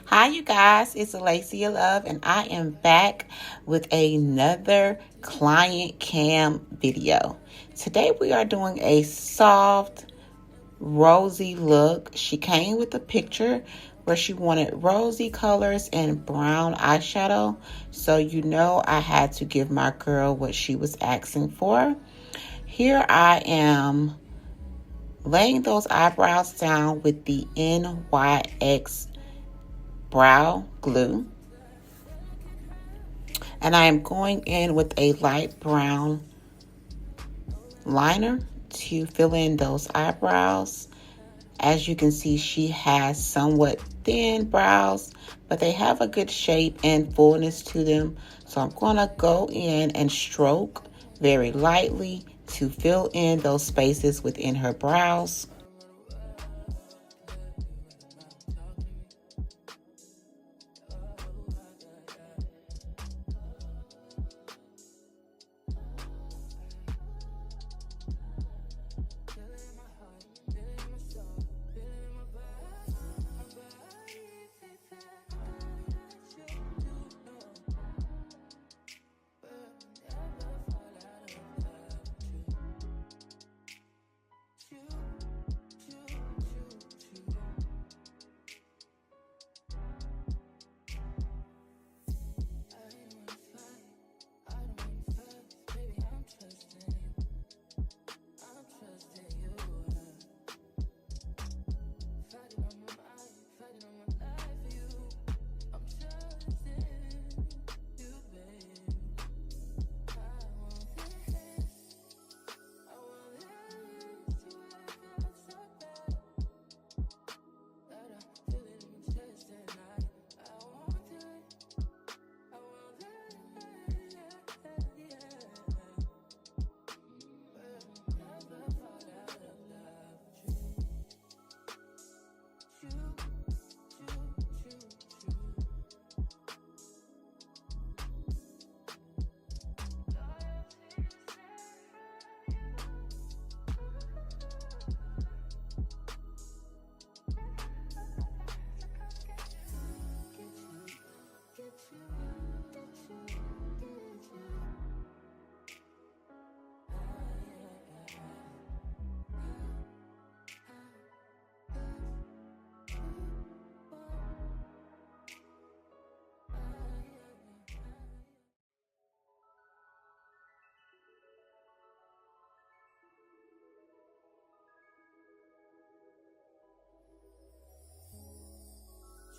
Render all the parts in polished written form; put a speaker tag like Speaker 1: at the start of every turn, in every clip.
Speaker 1: Hi, you guys. It's Alacia Love, and I am back with another client cam video. Today, we are doing a soft, rosy look. She came with a picture where she wanted rosy colors and brown eyeshadow. So, you know, I had to give my girl what she was asking for. Here I am laying those eyebrows down with the NYX brow glue. And I am going in with a light brown liner to fill in those eyebrows. As you can see, she has somewhat thin brows, but they have a good shape and fullness to them. So I'm going to go in and stroke very lightly to fill in those spaces within her brows.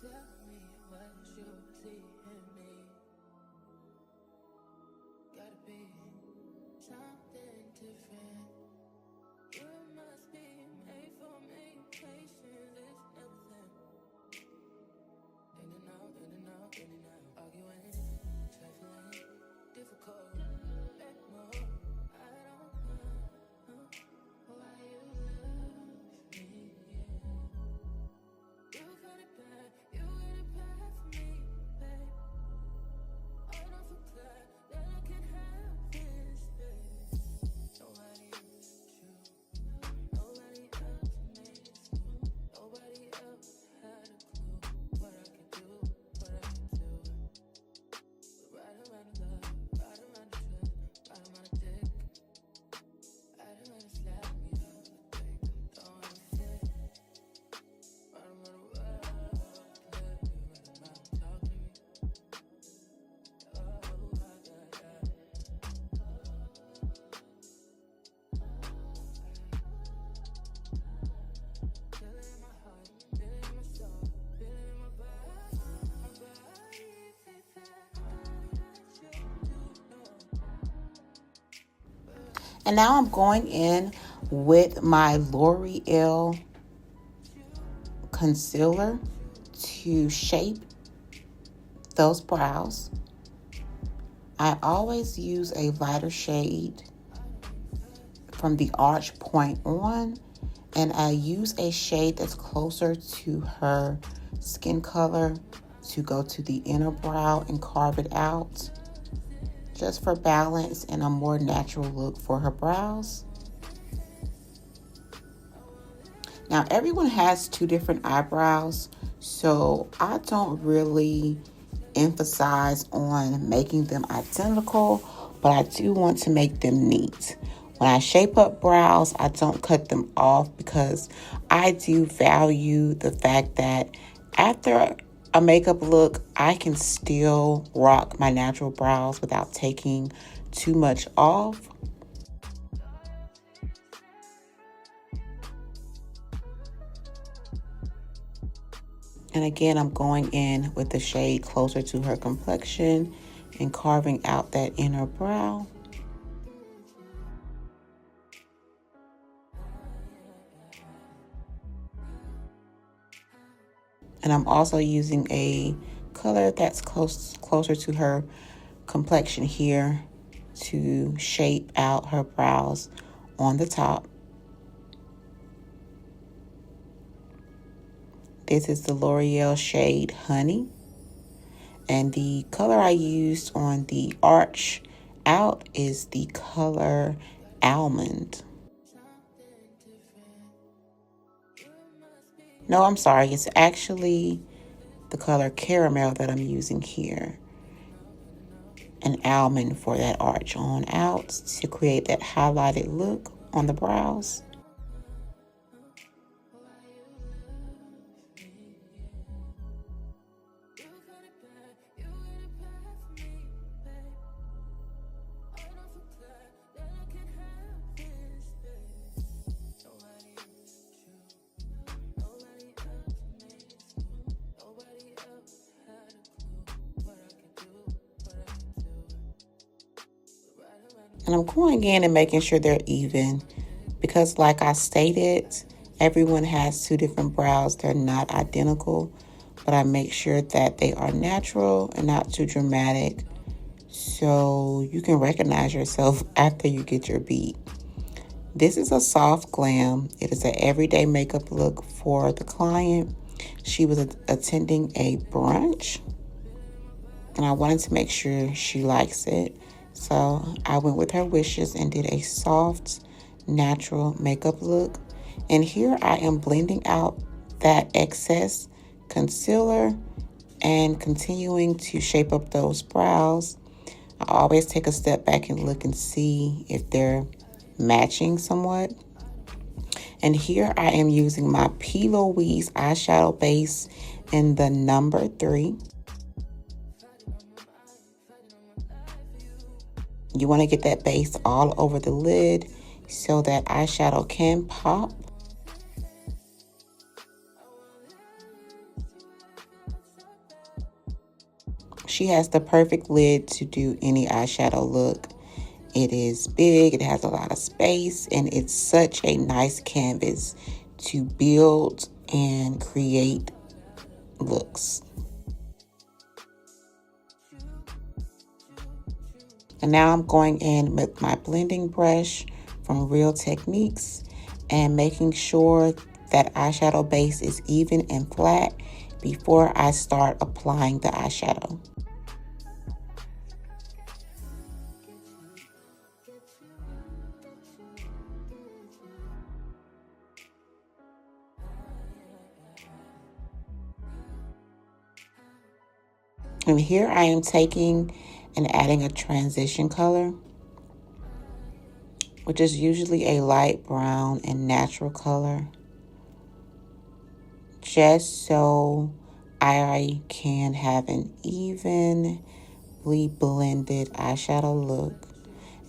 Speaker 2: Tell me what you see in me. Gotta be something different. You must be made for me. Patience is nothing. In and out, in and out, in and out. Arguing, trifling, difficult. Let more. I don't know why you love me. You got it bad, you got it bad for me, babe. I don't feel glad that I can have this, babe. Nobody else true, nobody else made it smooth, nobody else had a clue what I could do, what I could do. Ride around the love, ride around the trust, ride around the dick, ride around the slap me up, think don't wanna fit. Ride around the
Speaker 1: And now I'm going in with my L'Oreal concealer to shape those brows. I always use a lighter shade from the arch point on, and I use a shade that's closer to her skin color to go to the inner brow and carve it out, just for balance and a more natural look for her brows. Now, everyone has two different eyebrows, So I don't really emphasize on making them identical, but I do want to make them neat. When I shape up brows, I don't cut them off because I do value the fact that after a makeup look, I can still rock my natural brows without taking too much off. And again, I'm going in with the shade closer to her complexion and carving out that inner brow. And I'm also using a color that's closer to her complexion here to shape out her brows on the top. This is the L'Oreal shade Honey. And the color I used on the arch out is the color Almond. No, I'm sorry. It's actually the color Caramel that I'm using here. An almond for that arch on out to create that highlighted look on the brows. And I'm going in and making sure they're even because like I stated, everyone has two different brows. They're not identical, but I make sure that they are natural and not too dramatic so you can recognize yourself after you get your beat. This is a soft glam. It is an everyday makeup look for the client. She was attending a brunch and I wanted to make sure she likes it. So I went with her wishes and did a soft, natural makeup look. And here I am blending out that excess concealer and continuing to shape up those brows. I always take a step back and look and see if they're matching somewhat. And here I am using my P. Louise eyeshadow base in the number 3. You want to get that base all over the lid so that eyeshadow can pop. She has the perfect lid to do any eyeshadow look. It is big, it has a lot of space, and it's such a nice canvas to build and create looks. And now I'm going in with my blending brush from Real Techniques and making sure that eyeshadow base is even and flat before I start applying the eyeshadow. And here I am taking and adding a transition color, which is usually a light brown and natural color, just so I can have an evenly blended eyeshadow look.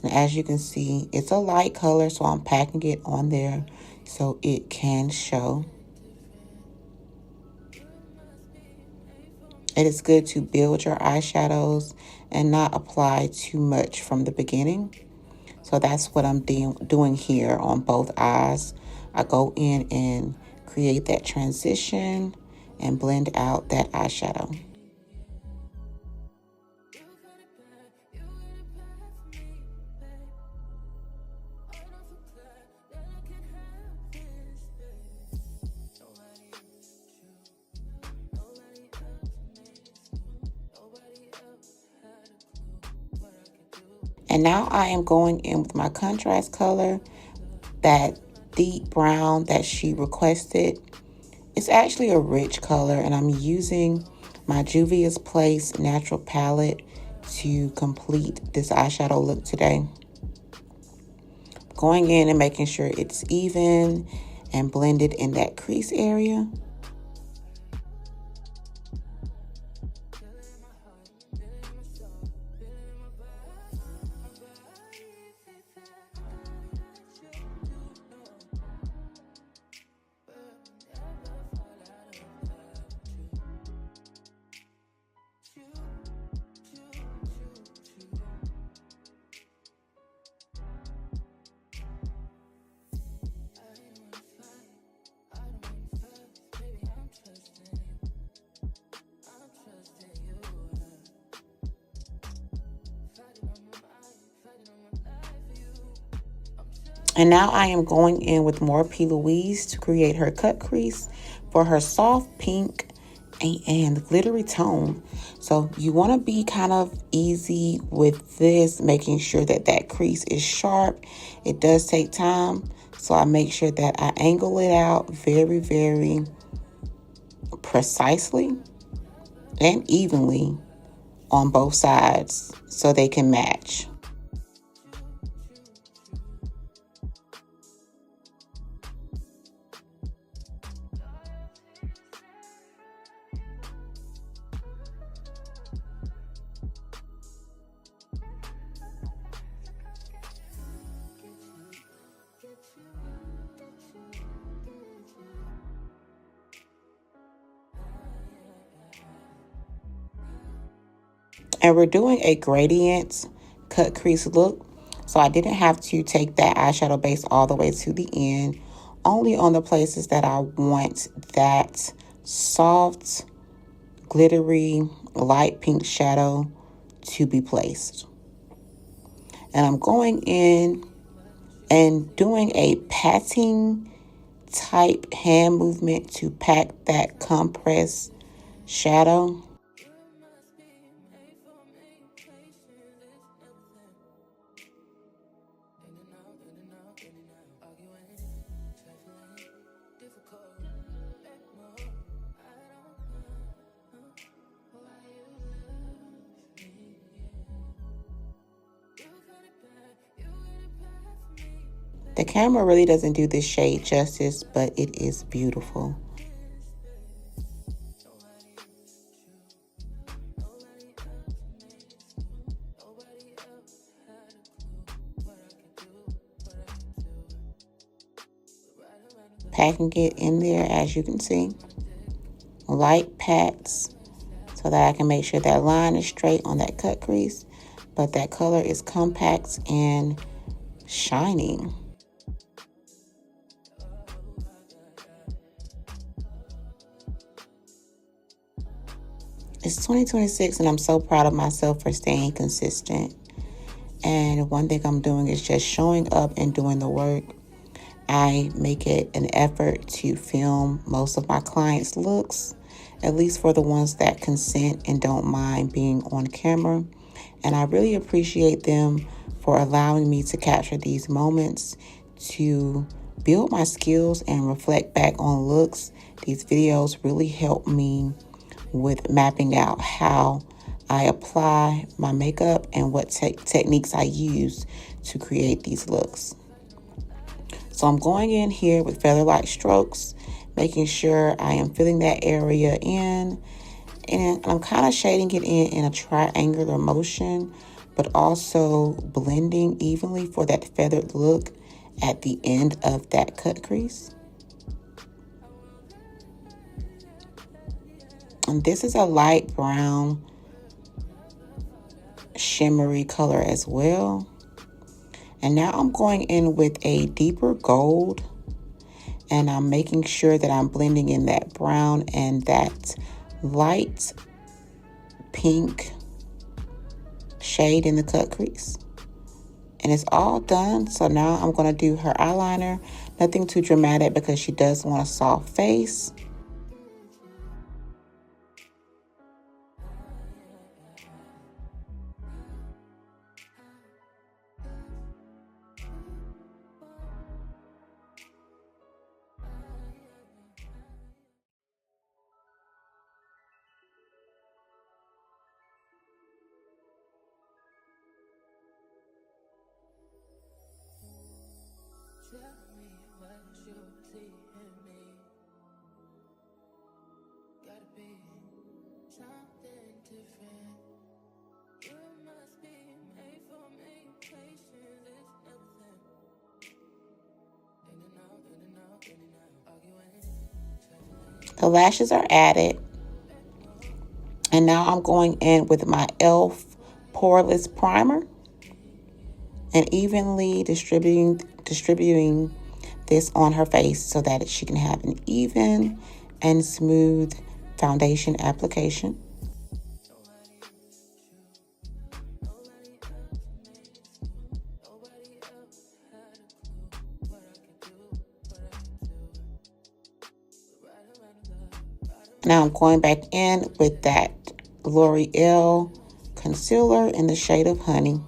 Speaker 1: And as you can see, it's a light color, so I'm packing it on there so it can show. It is good to build your eyeshadows and not apply too much from the beginning. So that's what I'm doing here on both eyes. I go in and create that transition and blend out that eyeshadow. And now I am going in with my contrast color, that deep brown that she requested. It's actually a rich color, and I'm using my Juvia's Place Natural Palette to complete this eyeshadow look today. Going in and making sure it's even and blended in that crease area. And now I am going in with more P. Louise to create her cut crease for her soft pink and glittery tone. So you want to be kind of easy with this, making sure that that crease is sharp. It does take time, so I make sure that I angle it out very, very precisely and evenly on both sides so they can match. And we're doing a gradient cut crease look. So I didn't have to take that eyeshadow base all the way to the end, only on the places that I want that soft, glittery, light pink shadow to be placed. And I'm going in and doing a patting type hand movement to pack that compressed shadow. The camera really doesn't do this shade justice, but it is beautiful. Packing it in there, as you can see. Light pats so that I can make sure that line is straight on that cut crease, but that color is compact and shining. It's 2026 and I'm so proud of myself for staying consistent. And one thing I'm doing is just showing up and doing the work. I make it an effort to film most of my clients' looks, at least for the ones that consent and don't mind being on camera. And I really appreciate them for allowing me to capture these moments to build my skills and reflect back on looks. These videos really help me with mapping out how I apply my makeup and what techniques I use to create these looks. So I'm going in here with feather-light strokes, making sure I am filling that area in. And I'm kind of shading it in a triangular motion, but also blending evenly for that feathered look at the end of that cut crease. And this is a light brown shimmery color as well. And now I'm going in with a deeper gold, and I'm making sure that I'm blending in that brown and that light pink shade in the cut crease. And it's all done. So now I'm going to do her eyeliner. Nothing too dramatic because she does want a soft face.
Speaker 2: me what you see in me. Gotta be something different. You must be made for me. Patience is nothing. In and out, in and out, in and out. Arguing, trifling.
Speaker 1: The lashes are added. And now I'm going in with my e.l.f. poreless primer and evenly distributing this on her face so that she can have an even and smooth foundation application. Now I'm going back in with that L'Oreal concealer in the shade of Honey.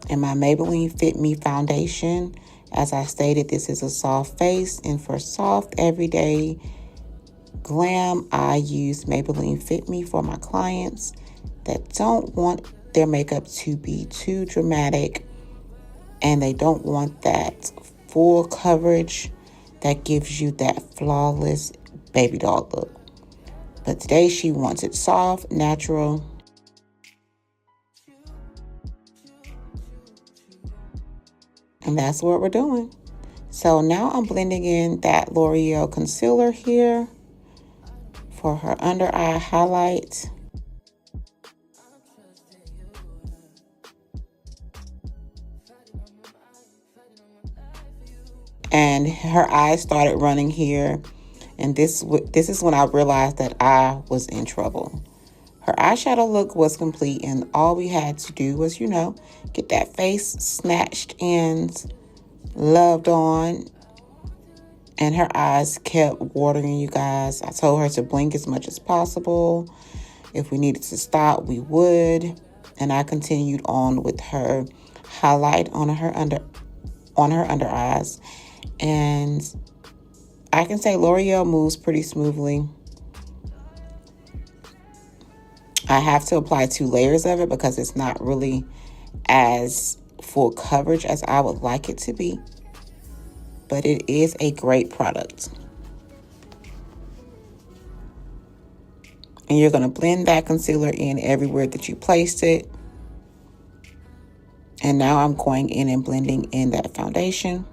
Speaker 1: And my Maybelline Fit Me foundation. As I stated, this is a soft face. And for soft, everyday glam, I use Maybelline Fit Me for my clients that don't want their makeup to be too dramatic. And they don't want that full coverage that gives you that flawless baby doll look. But today she wants it soft, natural. And that's what we're doing. So now I'm blending in that L'Oreal concealer here for her under eye highlight. And her eyes started running here. And this is when I realized that I was in trouble. Her eyeshadow look was complete, and all we had to do was, get that face snatched and loved on. And her eyes kept watering, you guys. I told her to blink as much as possible. If we needed to stop, we would. And I continued on with her highlight on her under eyes. And I can say L'Oreal moves pretty smoothly. I have to apply 2 layers of it because it's not really as full coverage as I would like it to be. But it is a great product. And you're going to blend that concealer in everywhere that you placed it. And now I'm going in and blending in that foundation.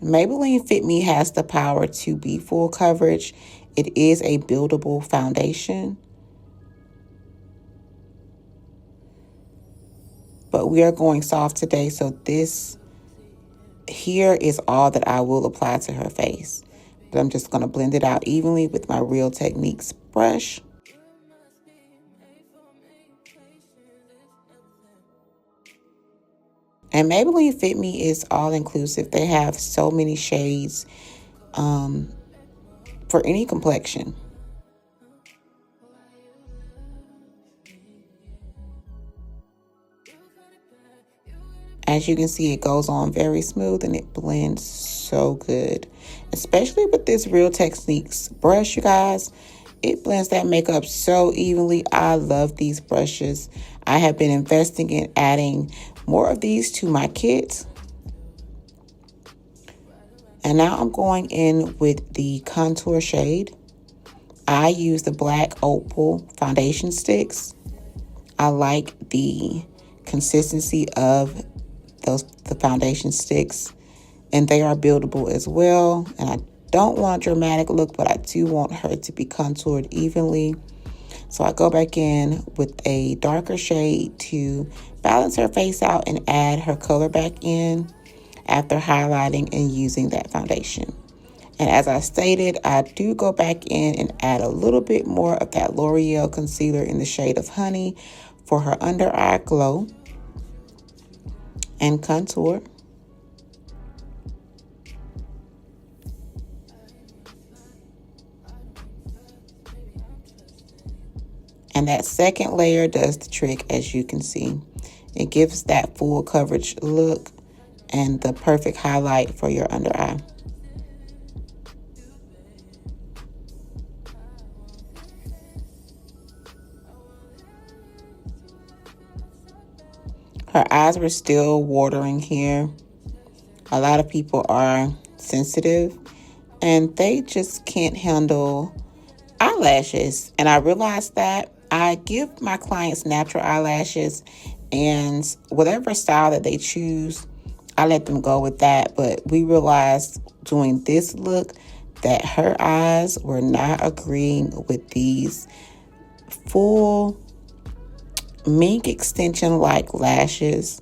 Speaker 1: Maybelline Fit Me has the power to be full coverage. It is a buildable foundation. But we are going soft today, so this here is all that I will apply to her face. But I'm just going to blend it out evenly with my Real Techniques brush. And Maybelline Fit Me is all-inclusive. They have so many shades for any complexion. As you can see, it goes on very smooth and it blends so good. Especially with this Real Techniques brush, you guys. It blends that makeup so evenly. I love these brushes. I have been investing in adding more of these to my kit. And now I'm going in with the contour shade. I use the black opal foundation sticks. I like the consistency of the foundation sticks, and they are buildable as well. And I don't want a dramatic look, but I do want her to be contoured evenly. So I go back in with a darker shade to balance her face out and add her color back in after highlighting and using that foundation. And as I stated, I do go back in and add a little bit more of that L'Oreal concealer in the shade of Honey for her under eye glow and contour. And that second layer does the trick, as you can see. It gives that full coverage look and the perfect highlight for your under eye. Her eyes were still watering here. A lot of people are sensitive and they just can't handle eyelashes. And I realized that I give my clients natural eyelashes, and whatever style that they choose, I let them go with that. But we realized doing this look that her eyes were not agreeing with these full mink extension like lashes,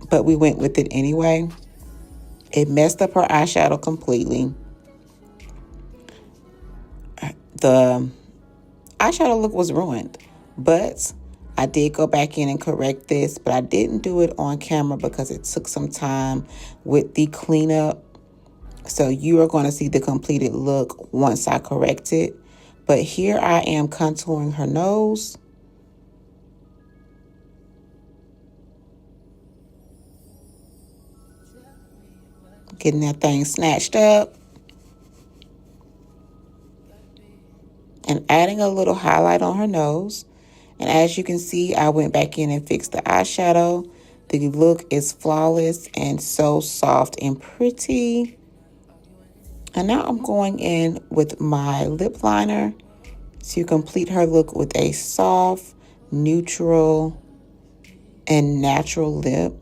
Speaker 1: but we went with it anyway. It messed up her eyeshadow completely. The eyeshadow look was ruined, but I did go back in and correct this, but I didn't do it on camera because it took some time with the cleanup. So you are going to see the completed look once I correct it. But here I am contouring her nose. Getting that thing snatched up. And adding a little highlight on her nose. And as you can see, I went back in and fixed the eyeshadow. The look is flawless and so soft and pretty. And now I'm going in with my lip liner to complete her look with a soft, neutral, and natural lip.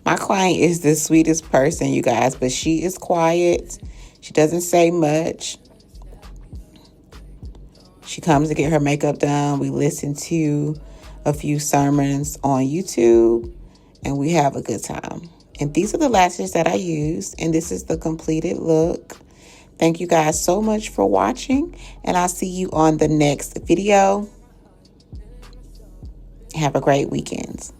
Speaker 1: My client is the sweetest person, you guys, but she is quiet. She doesn't say much. She comes to get her makeup done. We listen to a few sermons on YouTube, and we have a good time. And these are the lashes that I used, and this is the completed look. Thank you guys so much for watching, and I'll see you on the next video. Have a great weekend.